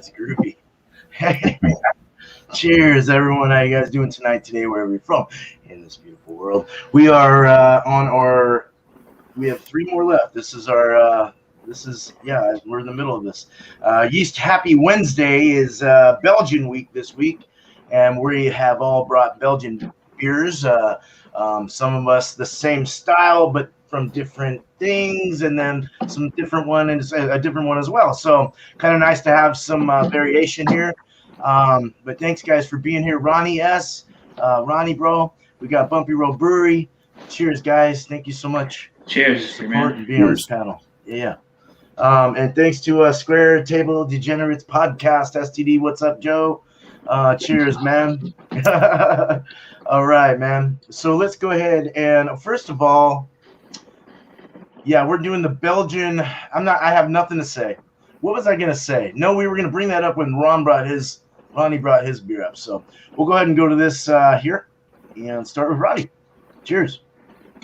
It's groovy. Cheers, everyone. How you guys doing tonight, today, wherever you're from in this beautiful world? We are we have 3 more left. We're in the middle of this. Yeast Happy Wednesday is Belgian week this week, and we have all brought Belgian beers. Some of us the same style, but from different things, and then some different one and a different one as well. So kind of nice to have some variation here. But thanks guys for being here. Ronnie S, Ronnie bro, we got Bumpy Road Brewery. Cheers guys. Thank you so much. Cheers. For support and being on this panel. Yeah. And thanks to Square Table Degenerates Podcast, STD. What's up, Joe? Cheers, man. All right, man. So let's go ahead and first of all, we're doing the Belgian. I have nothing to say. What was I gonna say? No, we were gonna bring that up when Ronnie brought his beer up. So we'll go ahead and go to this here and start with Ronnie. Cheers.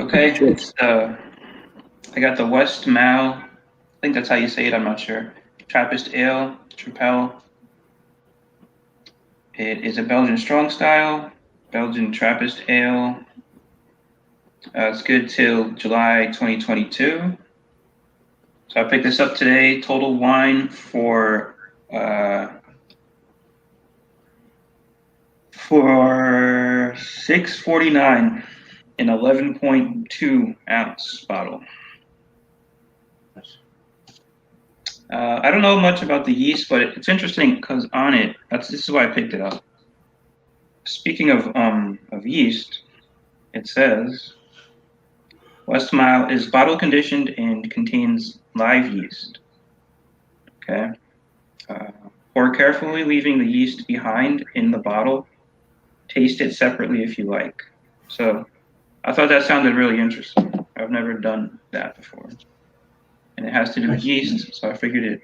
Okay. Cheers. I got the West Mal. I think that's how you say it. I'm not sure. Trappist Ale, Trapel. It is a Belgian strong style, Belgian Trappist Ale. It's good till July 2022. So I picked this up today. Total wine for $6.49 in 11.2 ounce bottle. I don't know much about the yeast, but it's interesting because on it, this is why I picked it up. Speaking of yeast, it says West Mile is bottle conditioned and contains live yeast. Okay. Pour carefully, leaving the yeast behind in the bottle. Taste it separately if you like. So I thought that sounded really interesting. I've never done that before. And it has to do with yeast, so I figured it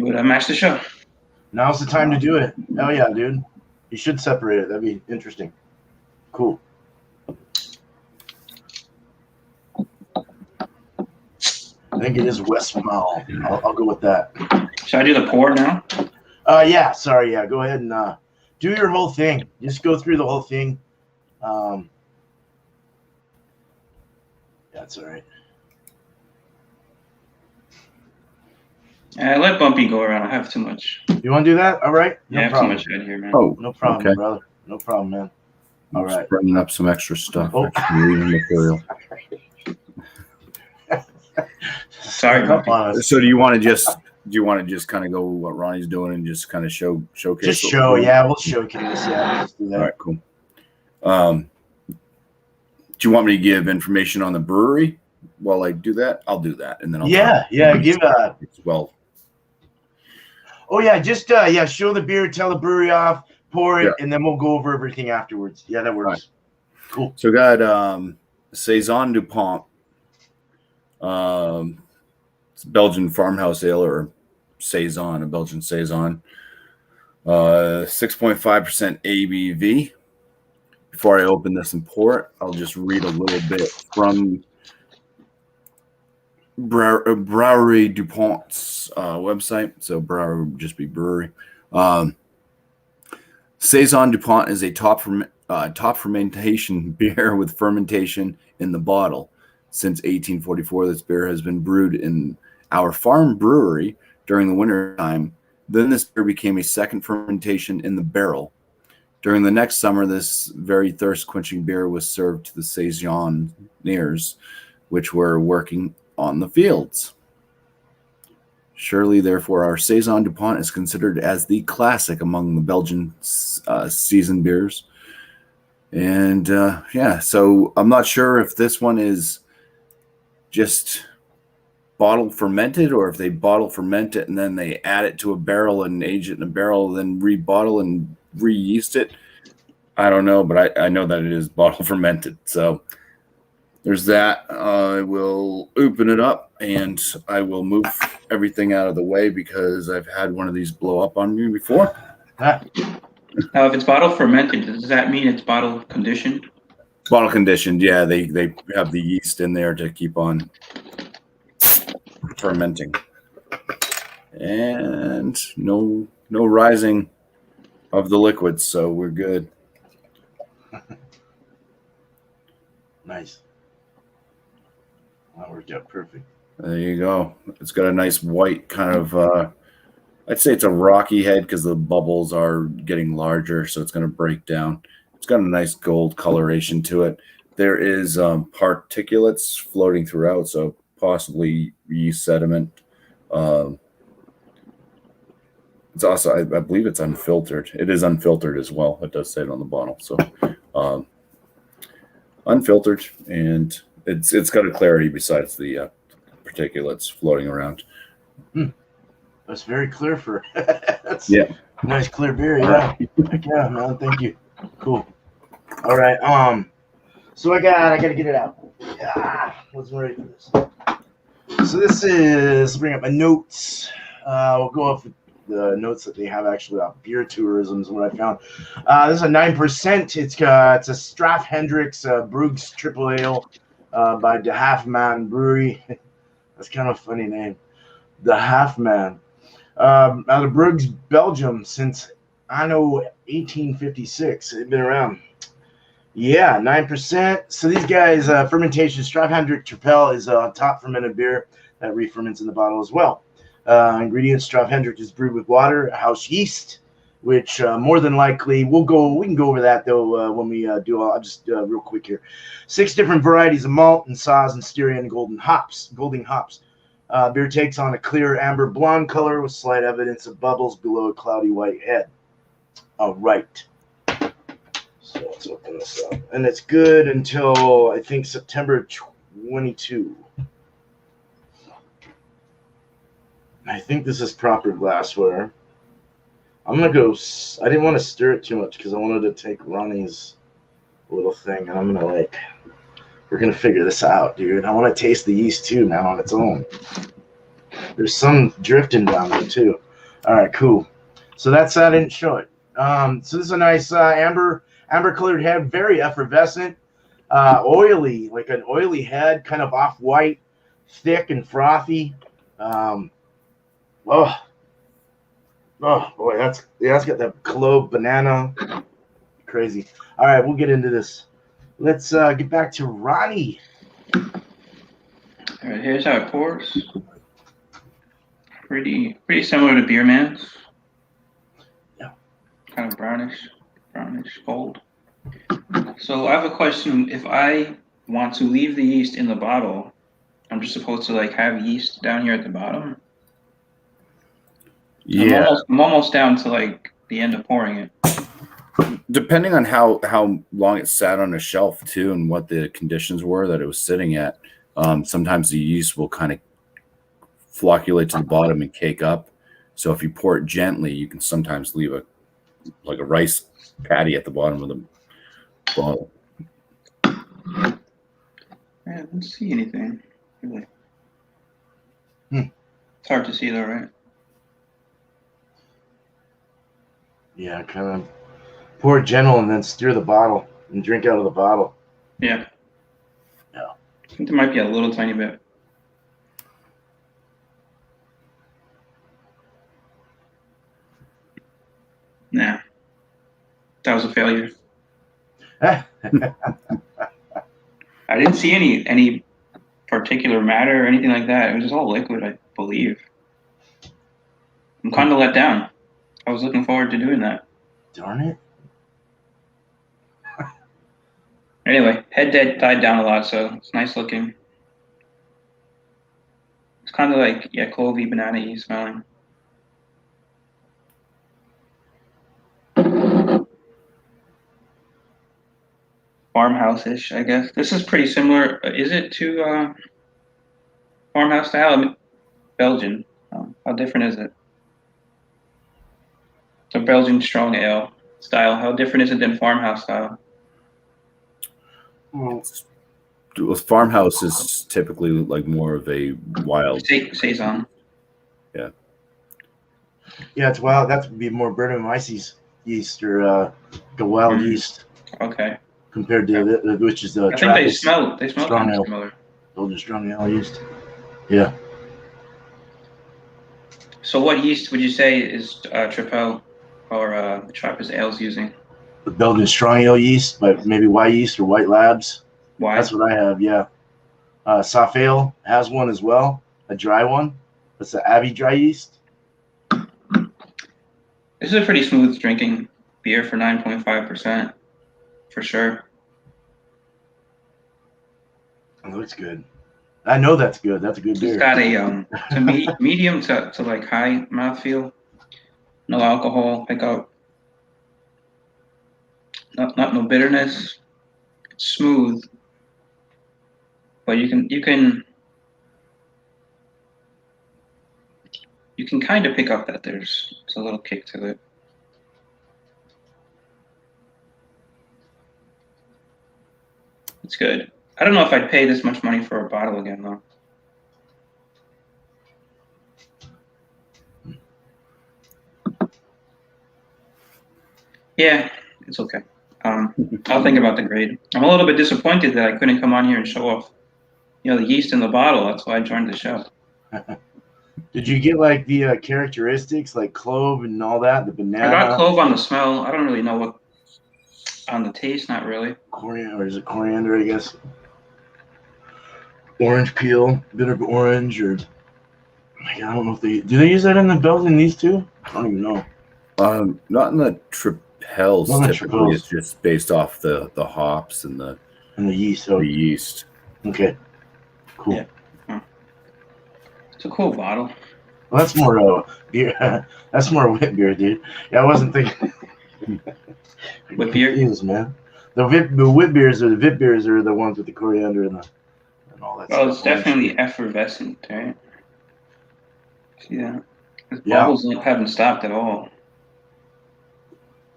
would match the show. Now's the time to do it. Oh yeah, dude. You should separate it. That'd be interesting. Cool. I think it is West Mall. I'll go with that. Should I do the pour now? Yeah. Sorry. Yeah. Go ahead and do your whole thing. Just go through the whole thing. That's all right. Let Bumpy go around. I have too much. You want to do that? All right. No problem. I have too much right here, man. Oh, no problem, okay. brother. No problem, man. All right. Bringing up some extra stuff. Oh. Reading material. Sorry, Bumpy. So do you want to just kind of go what Ronnie's doing and just kind of showcase? Just show, yeah. We'll showcase, yeah. Let's do that. All right, cool. Do you want me to give information on the brewery while I do that? I'll do that, and then I'll give well. Oh yeah, just show the beer, tell the brewery off, pour it, and then we'll go over everything afterwards. Yeah, that works. Right. Cool. So we got Saison DuPont. It's Belgian farmhouse ale or Saison, a Belgian Saison. 6.5% ABV. Before I open this and pour it, I'll just read a little bit from Brewery DuPont's website. So brewery would just be brewery. Saison DuPont is a top fermentation beer with fermentation in the bottle. Since 1844, this beer has been brewed in our farm brewery during the winter time. Then this beer became a second fermentation in the barrel. During the next summer, this very thirst-quenching beer was served to the Saisonniers, which were working on the fields. Surely, therefore, our Saison DuPont is considered as the classic among the Belgian season beers. And so I'm not sure if this one is just bottle fermented or if they bottle ferment it and then they add it to a barrel and age it in a barrel, then rebottle and re-yeast it. I don't know, but I know that it is bottle fermented. So there's that. I will open it up and I will move everything out of the way because I've had one of these blow up on me before. Now, if it's bottle fermented, does that mean it's bottle conditioned? Bottle conditioned, yeah. They have the yeast in there to keep on fermenting. and no rising of the liquids, so we're good. Nice. That worked out perfect. There you go. It's got a nice white kind of, I'd say it's a rocky head because the bubbles are getting larger, so it's going to break down. It's got a nice gold coloration to it. There is particulates floating throughout, so possibly yeast sediment. It's also, I believe it's unfiltered. It is unfiltered as well. It does say it on the bottle. So unfiltered, and it's got a clarity besides the particulates floating around. That's very clear for that's Yeah. nice clear beer. Yeah. Heck yeah, man. Thank you. Cool. All right. So I gotta get it out. Yeah, wasn't ready for this. So this is bring up my notes. We'll go off the notes that they have actually about beer tourism is what I found. This is a 9%. It's a Straf Hendricks Brug's Triple Ale by the Half Man Brewery. That's kind of a funny name. The Half Man. Out of Brug's, Belgium since, I know, 1856. They've been around. Yeah, 9%. So these guys, fermentation, Straf Hendricks Triple is a top fermented beer that re-ferments in the bottle as well. Ingredients: Straf Hendricks is brewed with water, house yeast, which more than likely we can go over that though when we do. I'll just real quick here. 6 different varieties of malt and Saaz and Styria and golding hops. Beer takes on a clear amber blonde color with slight evidence of bubbles below a cloudy white head. All right. So let's open this up, and it's good until I think September 22. I think this is proper glassware. I'm gonna go. I didn't want to stir it too much because I wanted to take Ronnie's little thing, and I'm gonna we're gonna figure this out, dude. I want to taste the yeast too now on its own. There's some drifting down there too. All right, cool. So I didn't show it. So this is a nice amber colored head, very effervescent, oily, like an oily head, kind of off white, thick and frothy. Oh boy, that's got that clove banana, crazy. All right, we'll get into this. Let's get back to Ronnie. All right, here's how it pours. Pretty similar to Beer Man's. Yeah. Kind of brownish gold. So I have a question. If I want to leave the yeast in the bottle, I'm just supposed to have yeast down here at the bottom? Yeah. I'm almost down to the end of pouring it. Depending on how long it sat on a shelf too, and what the conditions were that it was sitting at, sometimes the yeast will kind of flocculate to the bottom and cake up. So if you pour it gently, you can sometimes leave a rice patty at the bottom of the bottle. I don't see anything really. It's hard to see though, right? Yeah, kind of pour it gentle and then stir the bottle and drink out of the bottle. Yeah. Yeah. I think there might be a little tiny bit. Nah. That was a failure. I didn't see any particular matter or anything like that. It was just all liquid, I believe. I'm kind of let down. I was looking forward to doing that. Darn it. Anyway, head died down a lot, so it's nice looking. It's kind of clovey, banana-y smelling. Farmhouse-ish, I guess. This is pretty similar. Is it to farmhouse style? Belgian. How different is it? So Belgian strong ale style. How different is it than farmhouse style? Well, farmhouse is typically more of a wild saison. Yeah. Yeah, it's wild. That would be more Brettanomyces yeast or wild yeast. Okay. Compared to which is the. I think they smell strong kind of ale. similar. Belgian strong ale yeast. Yeah. So what yeast would you say is Tripel or Trappist Ale's using? The Belgian strong ale yeast, but maybe white yeast or white labs. Why? That's what I have. Yeah. Soft ale has one as well, a dry one. That's the Abbey dry yeast. This is a pretty smooth drinking beer for 9.5%, for sure. It looks good. I know that's good. That's a good beer. It's got a medium to like high mouthfeel. No alcohol pickup. Not no bitterness. It's smooth, but you can kind of pick up that there's a little kick to it. It's good. I don't know if I'd pay this much money for a bottle again, though. Yeah, it's okay. I'll think about the grade. I'm a little bit disappointed that I couldn't come on here and show off, the yeast in the bottle. That's why I joined the show. Did you get like the characteristics, like clove and all that, the banana? I got clove on the smell. I don't really know what on the taste. Not really. Coriander, or is it coriander? I guess. Orange peel, bitter orange, or I don't know if they use that in the Belgian these two. I don't even know. Not in the Tripels. Typically, it's just based off the hops and the yeast. The yeast. Okay. Cool. Yeah. It's a cool bottle. Well, that's more beer. That's more wit beer, dude. Yeah, I wasn't thinking. Wit beer, man. The wit beers are the ones with the coriander and all that. Well, stuff. it's definitely effervescent, right? See that? The bubbles haven't stopped at all.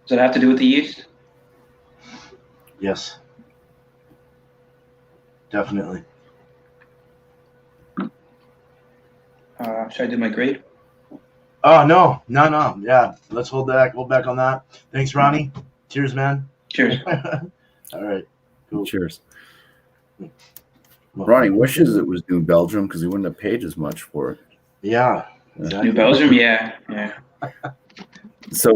Does it have to do with the yeast? Yes. Definitely. Should I do my grade? Oh no. Yeah, let's hold back on that. Thanks, Ronnie. Cheers, man. Cheers. All right. Cool. Cheers. Ronnie wishes it was New Belgium because he wouldn't have paid as much for it. Yeah. Exactly. New Belgium, yeah. So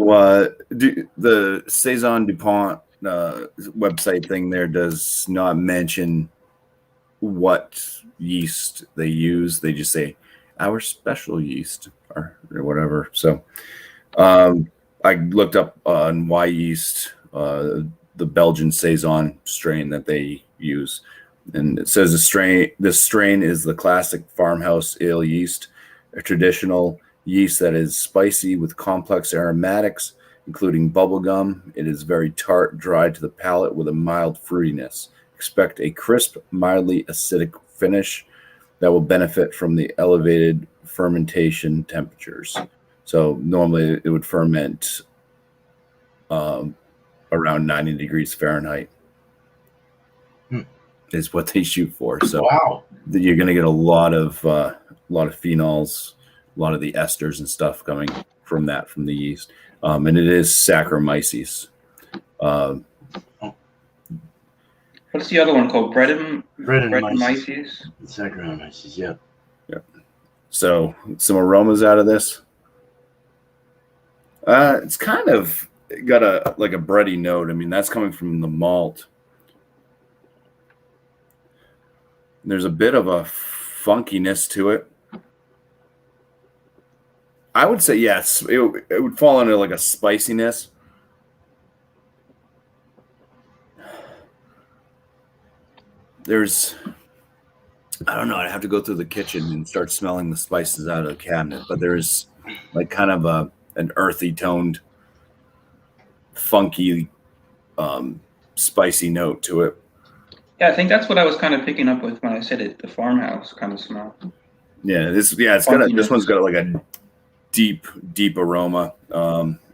the Saison DuPont website thing there does not mention what yeast they use. They just say our special yeast or whatever. So I looked up on Y Yeast, the Belgian Saison strain that they use. And it says this strain is the classic farmhouse ale yeast, a traditional yeast that is spicy with complex aromatics, including bubblegum. It is very tart, dry to the palate with a mild fruitiness. Expect a crisp, mildly acidic finish that will benefit from the elevated fermentation temperatures. So normally it would ferment around 90 degrees Fahrenheit. Is what they shoot for. So wow, you're going to get a lot of phenols, a lot of the esters and stuff coming from the yeast, and it is Saccharomyces. What's the other one called? Brettanomyces? Saccharomyces, yeah. So some aromas out of this. It's kind of got a bready note. I mean, that's coming from the malt. There's a bit of a funkiness to it. I would say yes. It would fall under like a spiciness. I don't know. I'd have to go through the kitchen and start smelling the spices out of the cabinet. But there's like kind of an earthy toned, funky, spicy note to it. Yeah, I think that's what I was kind of picking up with when I said it, the farmhouse kind of smell. Yeah, this one's got like a deep aroma.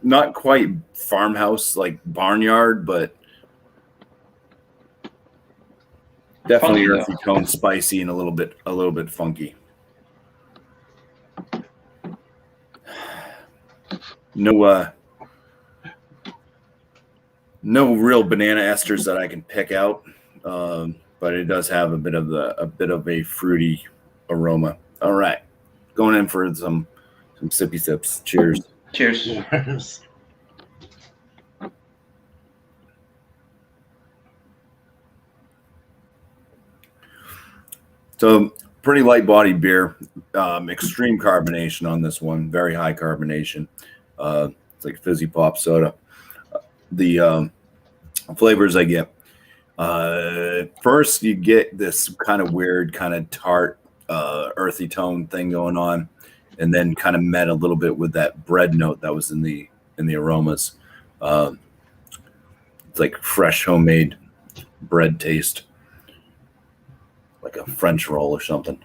Not quite farmhouse like barnyard, but definitely Funky, earthy tone, spicy, and a little bit funky. No real banana esters that I can pick out. But it does have a bit of a fruity aroma. All right, going in for some Some sippy sips. Cheers. Cheers. Cheers. So pretty light bodied beer. Extreme carbonation on this one. Very high carbonation. It's like fizzy pop soda. The flavors I get. First, you get this kind of weird, kind of tart, earthy tone thing going on, and then kind of met a little bit with that bread note that was in the aromas. It's like fresh homemade bread taste, like a French roll or something.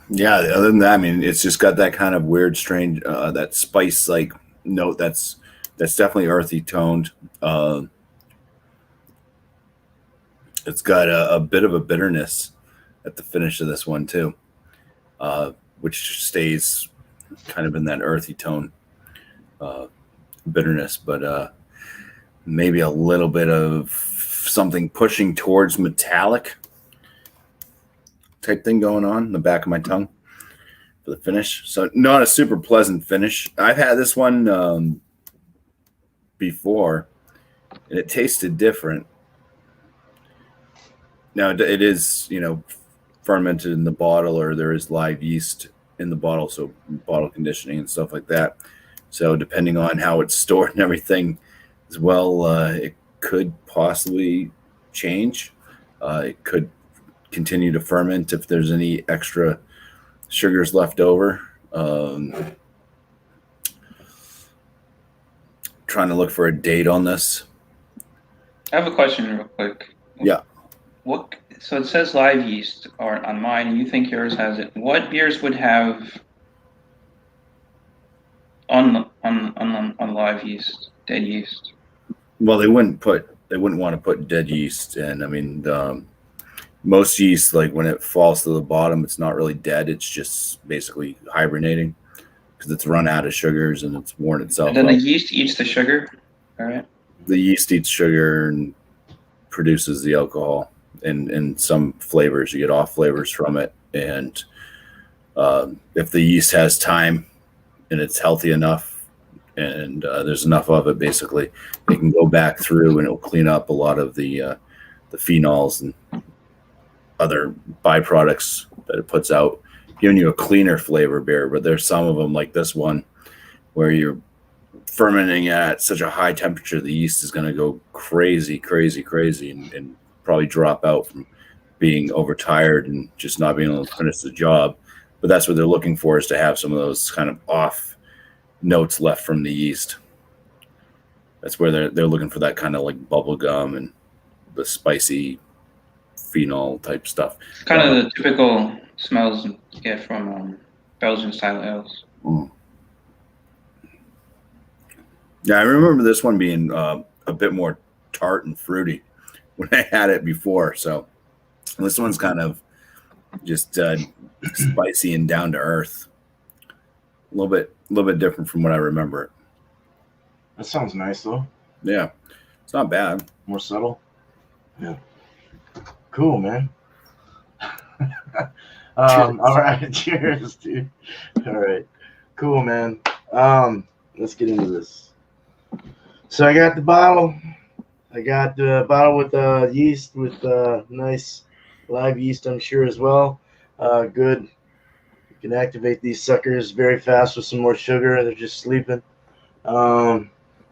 Yeah, other than that, I mean, it's just got that kind of weird, strange, that spice like note. That's definitely earthy toned. It's got a bit of a bitterness at the finish of this one too, which stays kind of in that earthy tone bitterness, but maybe a little bit of something pushing towards metallic type thing going on in the back of my tongue for the finish. So not a super pleasant finish. I've had this one before, and it tasted different. Now it is, fermented in the bottle, or there is live yeast in the bottle, so bottle conditioning and stuff like that. So depending on how it's stored and everything as well, it could possibly change. It could continue to ferment if there's any extra sugars left over. Trying to look for a date on this. I have a question real quick. Yeah. So it says live yeast on mine, and you think yours has it. What beers would have on live yeast, dead yeast? Well, they wouldn't want to put dead yeast in. I mean, most yeast, like when it falls to the bottom, it's not really dead. It's just basically hibernating because it's run out of sugars and it's worn itself And then out. the yeast eats the sugar, all right? The yeast eats sugar and produces the alcohol and some flavors. You get off flavors from it. And if the yeast has time and it's healthy enough and there's enough of it, basically, it can go back through and it'll clean up a lot of the phenols and other byproducts that it puts out, giving you a cleaner flavor beer. But there's some of them like this one where you're fermenting at such a high temperature, the yeast is going to go crazy and probably drop out from being overtired and just not being able to finish the job. But that's what they're looking for, is to have some of those kind of off notes left from the yeast. That's where they're looking for that kind of like bubble gum and the spicy phenol type stuff. Kind of the typical smells you get from Belgian style ales. Mm. Yeah, I remember this one being a bit more tart and fruity when I had it before. So this one's kind of just spicy and down to earth. A little bit different from what I remember. That sounds nice though. Yeah, it's not bad. More subtle. Yeah. Cool, man. All right, cheers, dude. All right, cool, man. Let's get into this. So I got the bottle. I got the bottle with yeast, with nice live yeast, I'm sure, as well. Good. You can activate these suckers very fast with some more sugar. They're just sleeping. So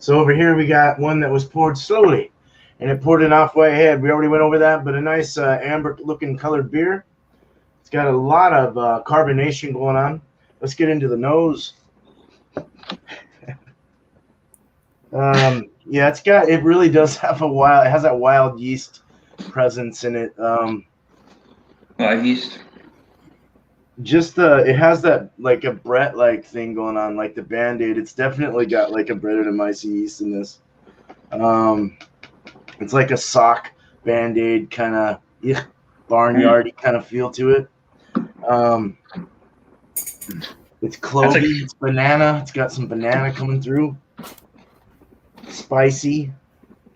over here we got one that was poured slowly, and it poured it off way ahead. We already went over that, but a nice amber-looking colored beer. It's got a lot of carbonation going on. Let's get into the nose. Yeah, it really does have it has that wild yeast presence in it. Live yeast. It has that like a Brett like thing going on, like the Band-Aid. It's definitely got like a Brettanomyces yeast in this. It's like a sock Band-Aid kind of barnyardy kind of feel to it. It's clovey, it's banana. It's got some banana coming through. spicy,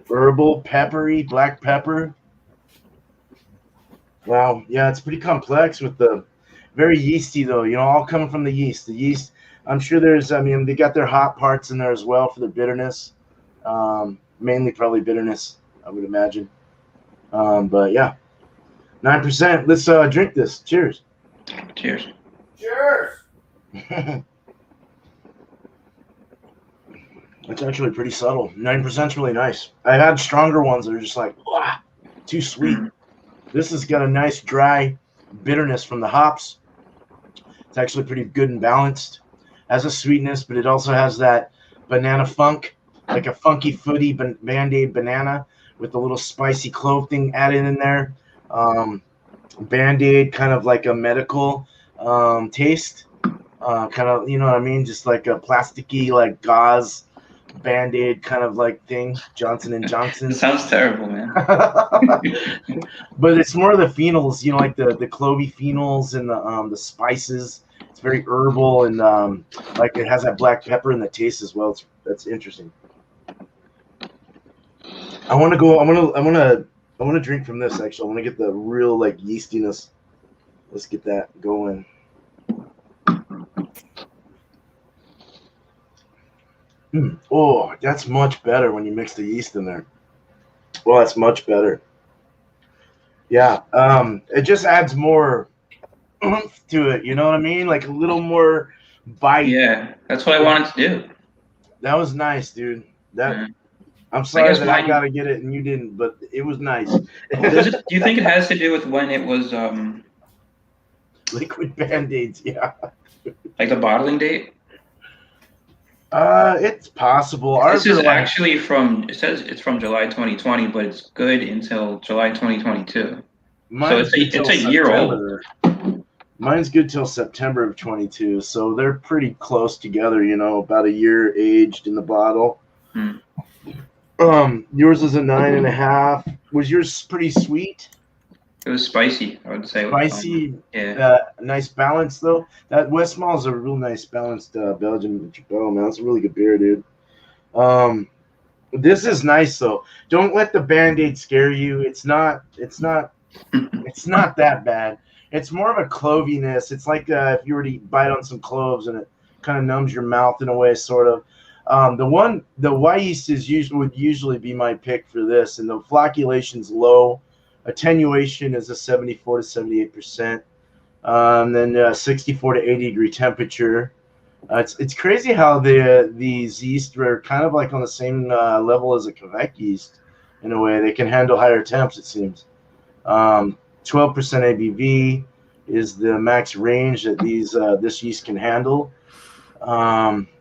herbal, peppery, black pepper. Wow, yeah, it's pretty complex with the very yeasty though. All coming from the yeast. The yeast. I'm sure they got their hot parts in there as well for their bitterness. Mainly probably bitterness, I would imagine. But yeah, 9%. Let's drink this. Cheers. Cheers. Cheers. It's actually pretty subtle. 9% is really nice. I've had stronger ones that are just like, too sweet. This has got a nice dry bitterness from the hops. It's actually pretty good and balanced. Has a sweetness, but it also has that banana funk, like a funky footy Band-Aid banana with a little spicy clove thing added in there. Band-Aid, kind of like a medical taste. Kind of, you know what I mean? Just like a plasticky, like gauze Band-Aid kind of like thing. Johnson & Johnson. It sounds terrible, man. But it's more of the phenols, like the clovey phenols and the spices. It's very herbal and like it has that black pepper in the taste as well. That's interesting. I want to drink from this actually. I want to get the real like yeastiness. Let's get that going. Oh, that's much better when you mix the yeast in there. Well, that's much better. Yeah, it just adds more oomph to it. You know what I mean? Like a little more bite. Yeah, that's what I wanted to do. That was nice, dude. I'm sorry that I gotta get it and you didn't, but it was nice. Do you think it has to do with when it was liquid Band-Aids? Yeah. Like the bottling date? It's possible. This is actually it says it's from July 2020, but it's good until July 2022. So it's a year old. Mine's good till September of 22, so they're pretty close together, about a year aged in the bottle. Yours is a 9.5. Was yours pretty sweet? It was spicy, I would say. Spicy, yeah. Nice balance though. That Westmalle is a real nice balanced Belgian Chapelle, man. It's a really good beer, dude. This is nice though. Don't let the Band-Aid scare you. It's not that bad. It's more of a cloviness. It's like if you were to bite on some cloves and it kind of numbs your mouth in a way, sort of. The white yeast would usually be my pick for this, and the flocculation's low. Attenuation is a 74 to 78%. Then 64 to 80 degree temperature. It's crazy how these yeast are kind of like on the same level as a Quebec yeast in a way. They can handle higher temps, it seems. 12% ABV is the max range that this yeast can handle.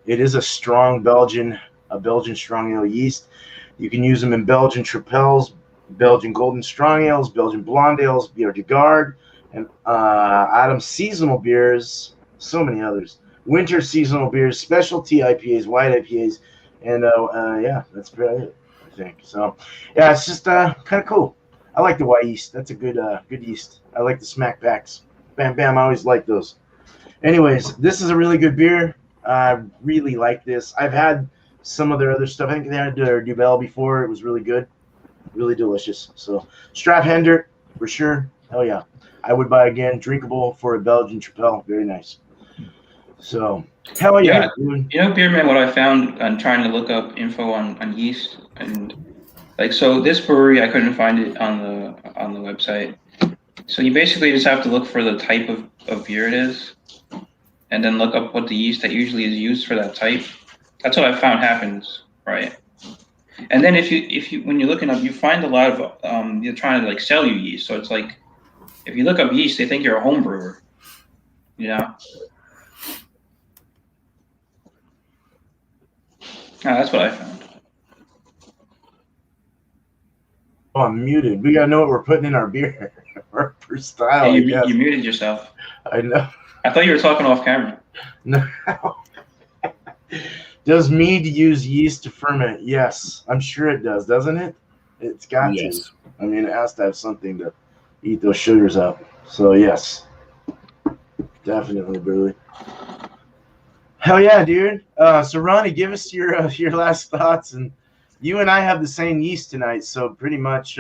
It is a strong Belgian strong ale yeast. You can use them in Belgian Tripels, Belgian Golden Strong Ales, Belgian Blonde Ales, Bière de Garde, and autumn seasonal beers, so many others. Winter seasonal beers, specialty IPAs, white IPAs, and yeah, that's about it, I think. So, yeah, it's just kind of cool. I like the white yeast. That's a good yeast. I like the smack backs. Bam, bam, I always like those. Anyways, this is a really good beer. I really like this. I've had some of their other stuff. I think they had their Duvel before. It was really good. Really delicious. So Strafhender for sure. Hell yeah. I would buy again. Drinkable for a Belgian Tripel. Very nice. So hell yeah. Beer man, what I found on trying to look up info on yeast and so this brewery, I couldn't find it on the website. So you basically just have to look for the type of beer it is and then look up what the yeast that usually is used for that type. That's what I found happens, right? And then if you when you're looking up, you find a lot of you're trying to sell you yeast. So it's like if you look up yeast, they think you're a home brewer. That's what I found. Oh, I'm muted. We gotta know what we're putting in our beer. Our style. Yeah, you muted yourself. I know. I thought you were talking off camera. No. Does mead use yeast to ferment? Yes, I'm sure it does, doesn't it? It's got to. I mean, it has to have something to eat those sugars up. So yes, definitely, Burley. Hell yeah, dude. So Ronnie, give us your last thoughts and You and I have the same yeast tonight, so pretty much,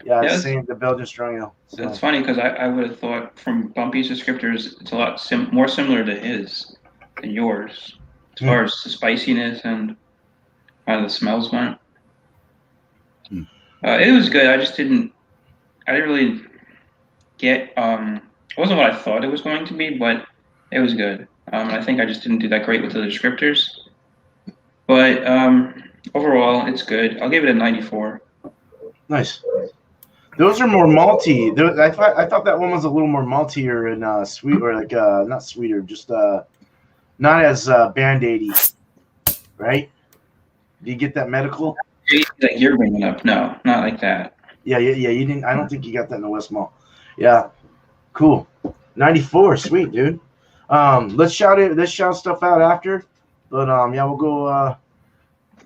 Yes. same, the Belgian strong ale. So. It's funny because I would have thought from Bumpy's descriptors, it's a lot more similar to his than yours as far as the spiciness and how the smells went. It was good. I didn't really get, it wasn't what I thought it was going to be, but it was good. I think I just didn't do that great with the descriptors. But overall, it's good. I'll give it a 94. Nice. Those are more malty. I thought that one was a little more maltier and sweet, or like not sweeter, just not as Band-Aidy, right? Do you get that medical? Like you're bringing up, no, not like that. Yeah. You didn't. I don't think you got that in the West Mall. Yeah, cool. 94, sweet dude. Let's shout it. Let's shout stuff out after. But yeah, we'll go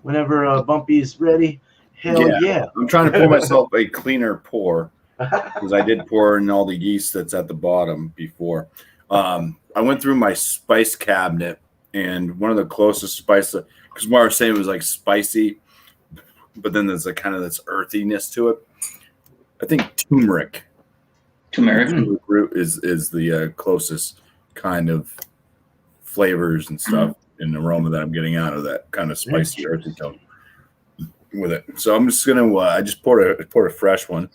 whenever Bumpy's ready. Hell yeah. I'm trying to pour myself a cleaner pour because I did pour in all the yeast that's at the bottom before. I went through my spice cabinet, and one of the closest spice, because Mara was saying it was like spicy, but then there's a kind of this earthiness to it. I think turmeric root is the closest kind of flavors and stuff and aroma that I'm getting out of that kind of spicy earthy tone with it. So I'm just gonna I just poured a fresh one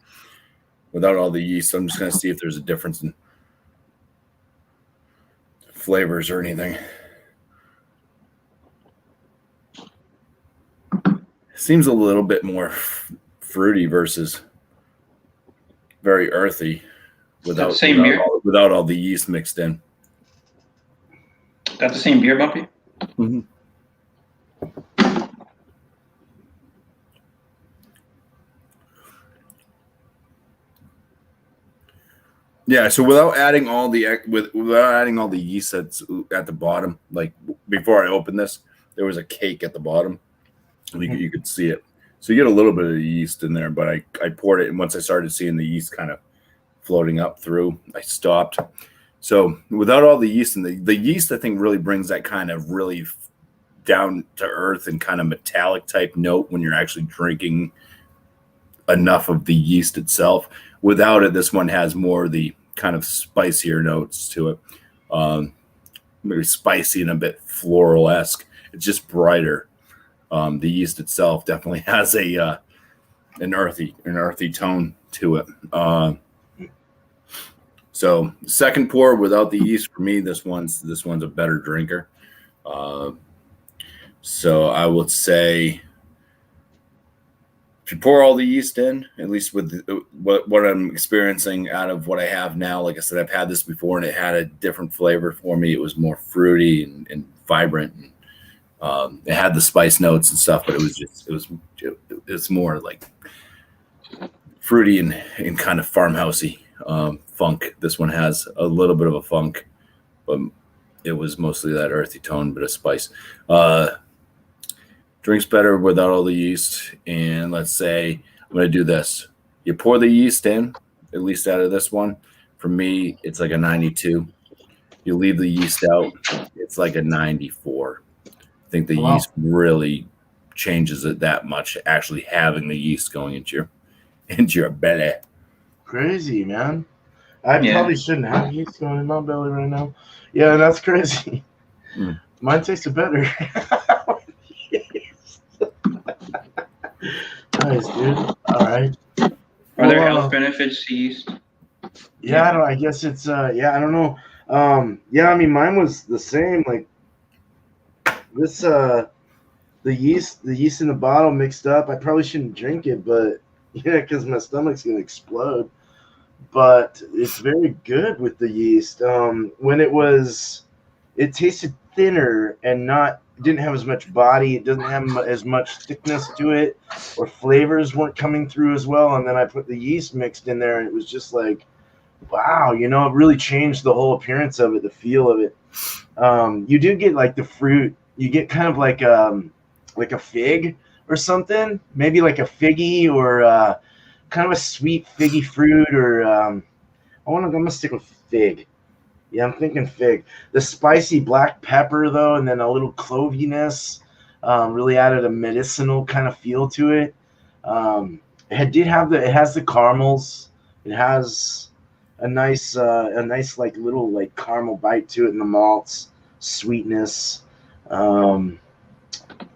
without all the yeast. I'm just gonna see if there's a difference in flavors or anything. Seems a little bit more fruity versus very earthy without all the yeast mixed in. Got the same beer, Bumpy? Mm-hmm. Yeah, so without adding all the yeast that's at the bottom, like before I opened this, there was a cake at the bottom. You could see it. So you get a little bit of yeast in there, but I poured it, and once I started seeing the yeast kind of floating up through, I stopped. So without all the yeast, and the yeast, I think really brings that kind of really down to earth and kind of metallic type note when you're actually drinking enough of the yeast itself. Without it, this one has more of the kind of spicier notes to it. Maybe spicy and a bit floral-esque. It's just brighter. The yeast itself definitely has an earthy tone to it. So second pour without the yeast, for me, this one's a better drinker. So I would say if you pour all the yeast in, at least with what I'm experiencing out of what I have now, like I said, I've had this before and it had a different flavor for me. It was more fruity and vibrant, and it had the spice notes and stuff, but it was more like fruity and kind of farmhousey funk. This one has a little bit of a funk, but it was mostly that earthy tone, bit of spice. Drinks better without all the yeast. And let's say I'm going to do this. You pour the yeast in, at least out of this one. For me, it's like a 92. You leave the yeast out, it's like a 94. I think the yeast really changes it that much, actually having the yeast going into your belly. Crazy, man. I probably shouldn't have yeast going in my belly right now. Yeah, that's crazy. Mine tasted better. Nice, dude. All right. Are there health benefits to yeast? Yeah, I guess it's I don't know. I mean, mine was the same. Like this, the yeast in the bottle mixed up. I probably shouldn't drink it, but because my stomach's gonna explode. But it's very good with the yeast. When it tasted thinner and didn't have as much body. It doesn't have as much thickness to it, or flavors weren't coming through as well. And then I put the yeast mixed in there, and it was just like, wow, it really changed the whole appearance of it, the feel of it. You do get like the fruit. You get kind of like a fig or something, maybe like a figgy or kind of a sweet figgy fruit, or I'm gonna stick with fig. Yeah, I'm thinking fig. The spicy black pepper though, and then a little cloviness. Really added a medicinal kind of feel to it. It has the caramels. It has a nice like little like caramel bite to it in the malts, sweetness, kind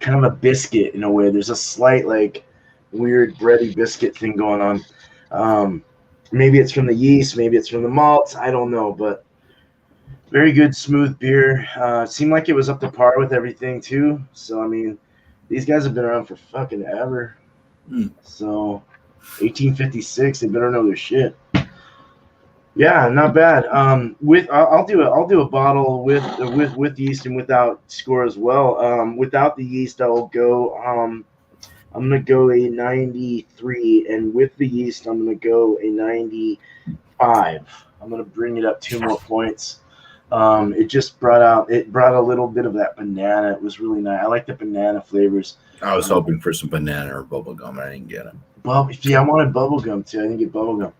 of a biscuit in a way. There's a slight like weird bready biscuit thing going on. Maybe it's from the yeast, maybe it's from the malts. I don't know, but very good, smooth beer. Seemed like it was up to par with everything too. So I mean, these guys have been around for fucking ever. So 1856, they better know their shit. Yeah, not bad. I'll do a bottle with yeast and without score as well. Without the yeast, I'll go. I'm gonna go a 93, and with the yeast, I'm gonna go a 95. I'm gonna bring it up 2 more points. It brought a little bit of that banana. It was really nice. I like the banana flavors. I was hoping for some banana or bubble gum. I didn't get it. Well, yeah, I wanted bubble gum too. I didn't get bubble gum.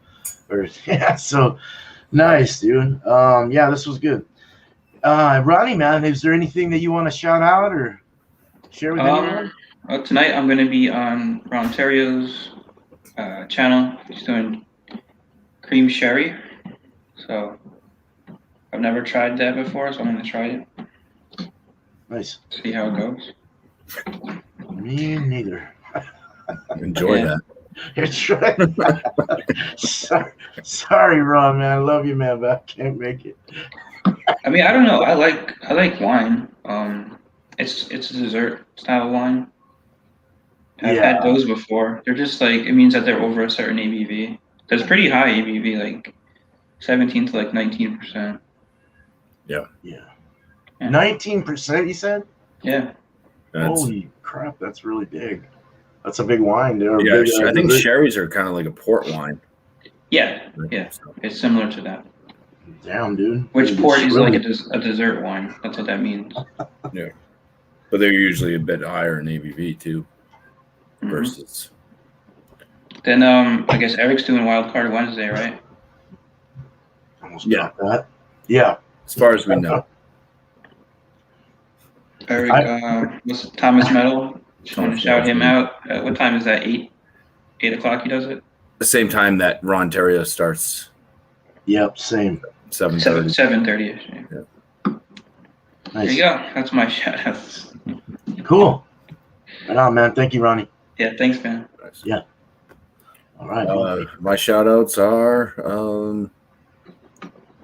So nice, dude. Yeah, this was good. Ronnie, man, is there anything that you want to shout out or share with anyone? Well, tonight I'm going to be on Rontario's channel. He's doing cream sherry. So I've never tried that before, so I'm going to try it. Nice. See how it goes. Me neither. Enjoy that. It's right. Sorry, Ron, man. I love you, man, but I can't make it. I mean, I don't know. I like wine. It's a dessert style wine. I've had those before. They're just like, it means that they're over a certain ABV. There's pretty high ABV, like 17 to like 19%. Yeah. 19%, you said? Yeah. Holy crap, that's really big. That's a big wine, dude. Yeah, big, I think sherries are kind of like a port wine. Yeah, yeah. It's similar to that. Damn, dude. Which port is like a dessert wine. That's what that means. Yeah. But they're usually a bit higher in ABV too. Versus. Then I guess Eric's doing Wild Card Wednesday, right? Almost got that. Yeah. As far as we know. Eric, what's Thomas Metal? Just want to shout him out. What time is that? 8 o'clock he does it? The same time that Rontario starts. Yep, same. 7:30. 7:30ish. Yeah. Nice. There you go. That's my shout outs. Cool. Right on, man. Thank you, Ronnie. Yeah, thanks, man. Yeah. All right. My shout outs are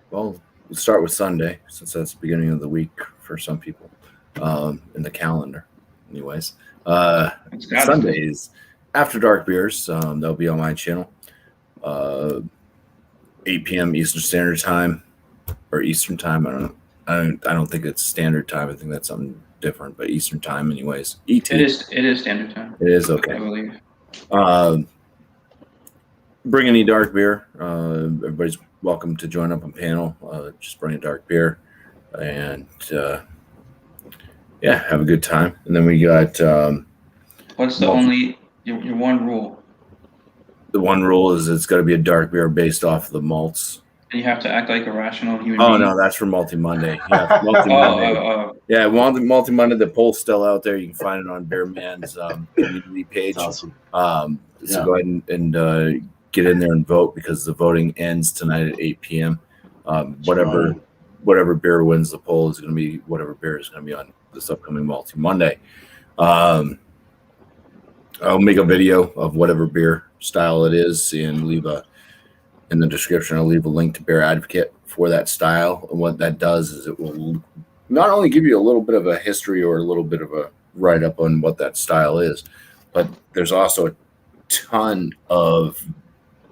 well, we'll start with Sunday, since that's the beginning of the week for some people. In the calendar. Anyways. Sundays, After Dark Beers. They'll be on my channel. 8 p.m. Eastern Standard Time, or Eastern Time. I don't think it's Standard Time. I think that's something different, but Eastern Time, anyways. ET. It is Standard Time. It is, okay. I believe. Bring any dark beer. Everybody's welcome to join up on panel. Just bring a dark beer, and have a good time. And then we got. What's the only your one rule? The one rule is it's got to be a dark beer based off of the malts. And you have to act like a rational human being. Oh no, that's for Multi Monday. Yeah, Multi Monday. Yeah, Multi Monday. The poll's still out there. You can find it on Bear Man's community page. That's awesome. So go ahead and get in there and vote, because the voting ends tonight at 8 p.m. Whatever beer wins the poll is going to be whatever beer is going to be on this upcoming Multi Monday. I'll make a video of whatever beer style it is and leave in the description. I'll leave a link to Bear Advocate for that style. And what that does is it will not only give you a little bit of a history or a little bit of a write-up on what that style is, but there's also a ton of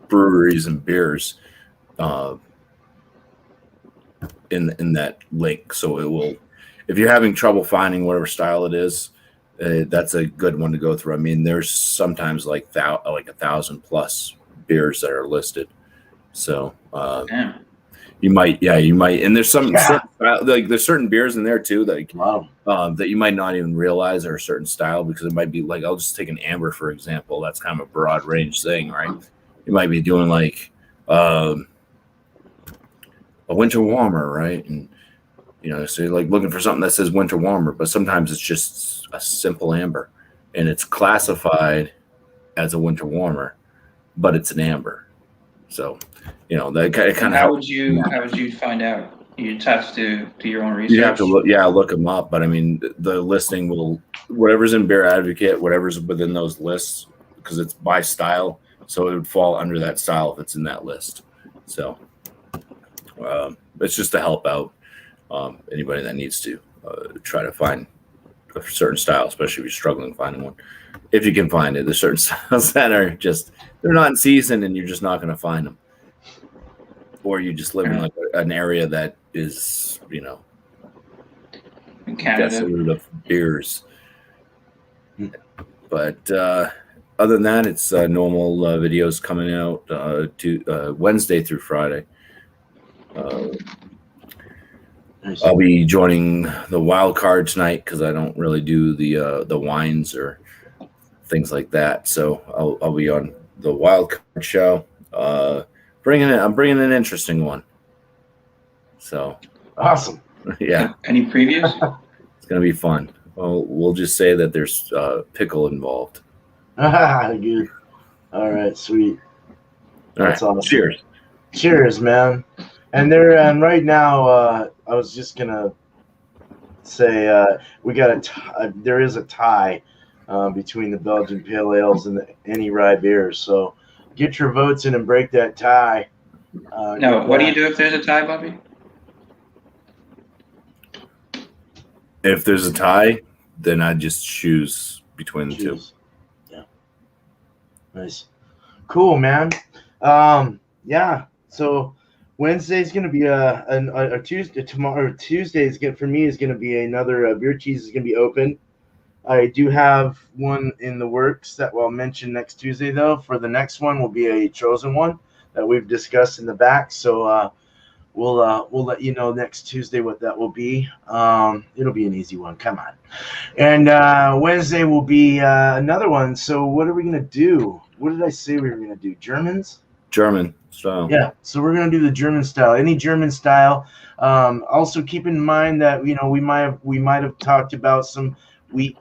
breweries and beers in that link. So it will, if you're having trouble finding whatever style it is, that's a good one to go through. I mean, there's sometimes like 1,000+ beers that are listed. So you might, and there's some there's certain beers in there too that you might not even realize are a certain style, because it might be like, I'll just take an amber for example. That's kind of a broad range thing, right? You might be doing like a winter warmer, right? And So you're like looking for something that says winter warmer, but sometimes it's just a simple amber, and it's classified as a winter warmer, but it's an amber. So, that kind of How helps. would you find out? You just have to do your own research. You have to look them up. But I mean, the listing will, whatever's in Beer Advocate, whatever's within those lists, because it's by style, so it would fall under that style if it's in that list. So it's just to help out anybody that needs to try to find a certain style, especially if you're struggling finding one. If you can find it, there's certain styles that are just, they're not in season and you're just not going to find them. Or you just live in like an area that is, in Canada, desolate of beers. But other than that, it's normal videos coming out to Wednesday through Friday. Nice. I'll be joining the wild card tonight because I don't really do the wines or things like that. So I'll be on the wild card show. I'm bringing an interesting one. So Awesome. Yeah. Any previews? It's gonna be fun. Well, we'll just say that there's pickle involved. Good. All right, sweet. All That's right. awesome. Cheers. Cheers, man. And right now, I was just gonna say there is a tie between the Belgian Pale Ales and any rye beers. So get your votes in and break that tie. No, what do you do if there's a tie, Bobby? If there's a tie, then I just choose between the two. Yeah. Nice. Cool, man. Yeah. So Wednesday's going to be a Tuesday. Tomorrow, Tuesday is for me is going to be another beer cheese is going to be open. I do have one in the works that I'll mention next Tuesday, though. For the next one will be a chosen one that we've discussed in the back. So we'll let you know next Tuesday what that will be. It'll be an easy one. Come on. And Wednesday will be another one. So what are we going to do? What did I say we were going to do? German style. Yeah. So we're going to do the German style, any German style. Also keep in mind that, we might have talked about some wheat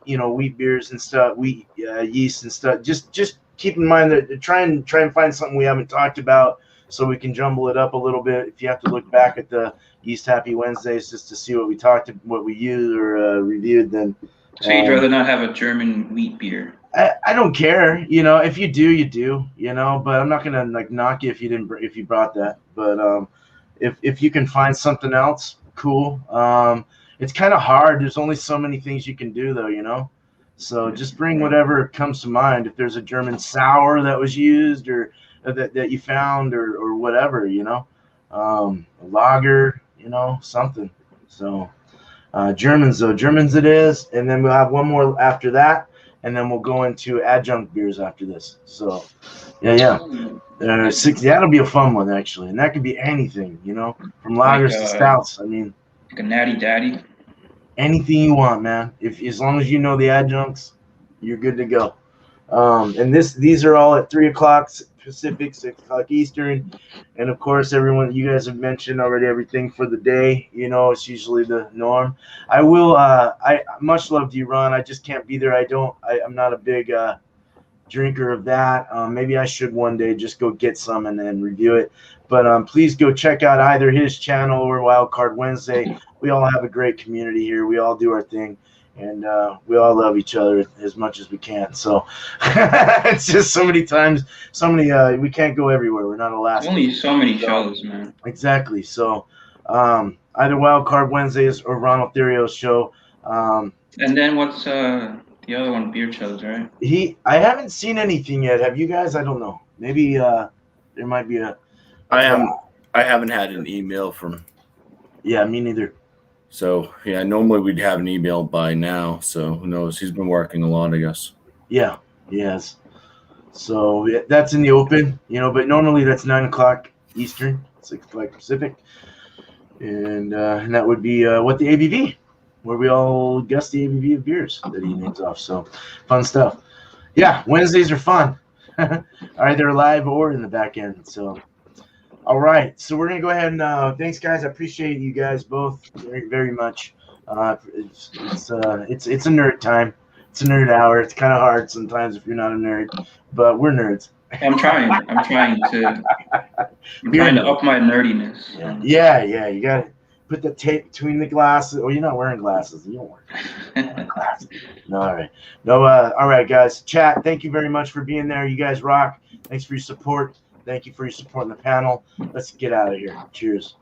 beers and stuff, yeast and stuff. Just keep in mind that try and find something we haven't talked about so we can jumble it up a little bit. If you have to look back at the Yeast Happy Wednesdays just to see what we used or reviewed, then. So you'd rather not have a German wheat beer? I don't care. If you do, you do. But I'm not gonna knock you if you brought that. But if you can find something else, cool. It's kind of hard. There's only so many things you can do, though. So just bring whatever comes to mind. If there's a German sour that was used or that you found or whatever, a lager, something. So Germans it is, and then we'll have one more after that, and then we'll go into adjunct beers after this. So yeah. That'll be a fun one actually, and that could be anything, from lagers to stouts. I mean, like a natty daddy. Anything you want, man. As long as you know the adjuncts, you're good to go. And these are all at 3:00 Pacific, 6:00 Eastern, and of course, everyone you guys have mentioned already everything for the day. It's usually the norm. I will. I much love to you, Ron. I just can't be there. I'm not a big drinker of that. Maybe I should one day just go get some and then review it. But please go check out either his channel or Wildcard Wednesday. We all have a great community here. We all do our thing, and we all love each other as much as we can. So it's just so many times, we can't go everywhere. We're not allowed. Only so many shows, man. Exactly. So either Wildcard Wednesdays or Ronald Theriot's show. And then what's the other one? Beer shows, right? I haven't seen anything yet. Have you guys? I don't know. Maybe there might be a. I haven't had an email from. Yeah, me neither. So yeah, normally we'd have an email by now. So who knows? He's been working a lot, I guess. Yeah, he has. So that's in the open, But normally that's 9:00 Eastern, 6:00 Pacific, and that would be what the ABV, where we all guess the ABV of beers that he names off. So fun stuff. Yeah, Wednesdays are fun. Either live or in the back end. So All right, so we're gonna go ahead and thanks, guys. I appreciate you guys both very, very much. It's a nerd time. It's a nerd hour. It's kind of hard sometimes if you're not a nerd, but we're nerds. I'm trying to up my nerdiness. Yeah. You got to put the tape between the glasses. Oh, you're not wearing glasses. You don't wear glasses. No, all right. No, all right, guys. Chat, thank you very much for being there. You guys rock. Thanks for your support. Thank you for your support on the panel. Let's get out of here. Cheers.